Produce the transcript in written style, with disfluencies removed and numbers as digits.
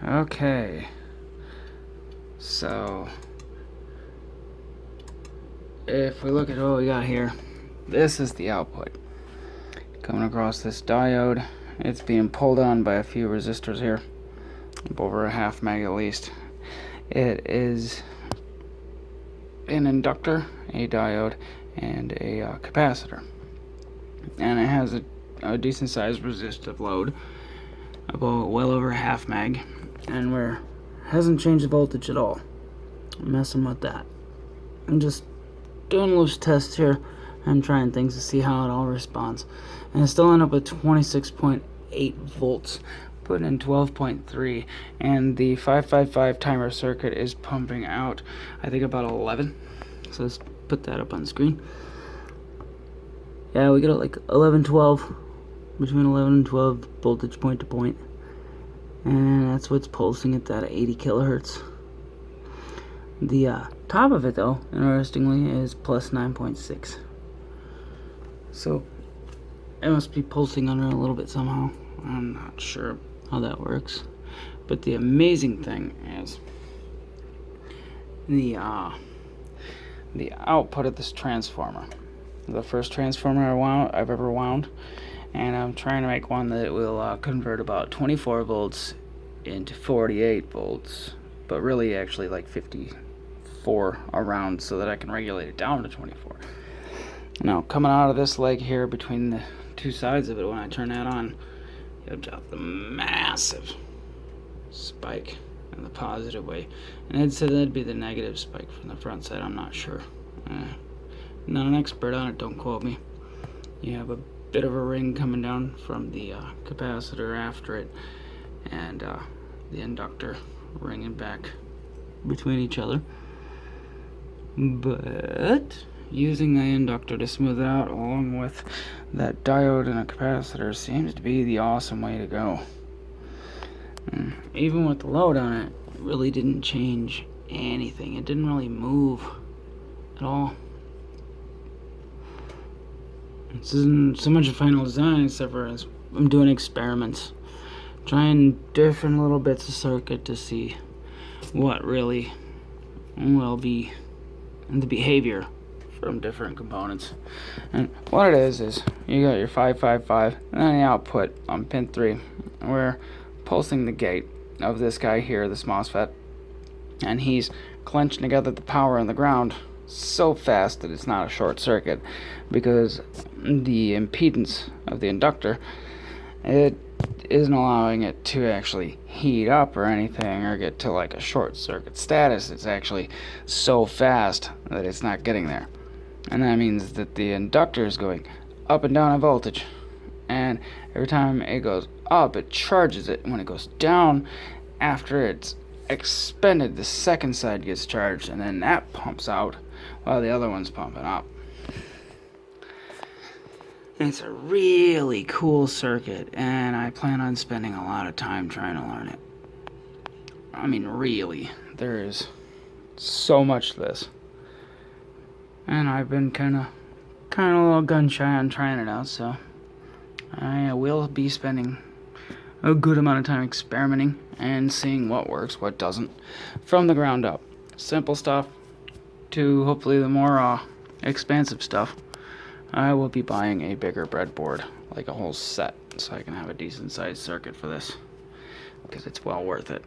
Okay, so if we look at what we got here, this is the output coming across this diode. It's being pulled on by a few resistors here, over a half meg at least. It is an inductor, a diode, and a capacitor, and it has a decent sized resistive load, about well over half meg, and hasn't changed the voltage at all. I'm messing with that. I'm just doing loose tests here and trying things to see how it all responds, and I still end up with 26.8 volts, putting in 12.3, and the 555 timer circuit is pumping out, I think, about 11. So let's put that up on the screen. Yeah, we got like 11, 12, between 11 and 12 voltage point to point, and that's what's pulsing at that 80 kilohertz. The top of it, though, interestingly, is plus 9.6. So it must be pulsing under a little bit somehow. I'm not sure how that works. But the amazing thing is the output of this transformer. The first transformer I've ever wound, and I'm trying to make one that will convert about 24 volts into 48 volts, but really actually like 54 around, so that I can regulate it down to 24. Now, coming out of this leg here between the two sides of it, when I turn that on, you'll drop the massive spike in the positive way. And Ed said that'd be the negative spike from the front side. I'm not sure. Not an expert on it, don't quote me. You have a bit of a ring coming down from the capacitor after it, and the inductor ringing back between each other. But using the inductor to smooth it out along with that diode and a capacitor seems to be the awesome way to go. And even with the load on it, it really didn't change anything. It didn't really move at all. This isn't so much a final design, except for as I'm doing experiments, trying different little bits of circuit to see what really will be in the behavior from different components. And what it is you got your 555 and then the output on pin 3. We're pulsing the gate of this guy here, this MOSFET, and he's clenching together the power and the ground so fast that it's not a short circuit, because the impedance of the inductor, it isn't allowing it to actually heat up or anything or get to like a short circuit status. It's actually so fast that it's not getting there, and that means that the inductor is going up and down in voltage, and every time it goes up it charges it, and when it goes down after it's expended, the second side gets charged, and then that pumps out while the other one's pumping up. And it's a really cool circuit, and I plan on spending a lot of time trying to learn it. I mean, really, there is so much to this, and I've been kind of a little gun shy on trying it out, so I will be spending a good amount of time experimenting and seeing what works, what doesn't, from the ground up. Simple stuff to hopefully the more expansive stuff. I will be buying a bigger breadboard, like a whole set, so I can have a decent sized circuit for this, because it's well worth it.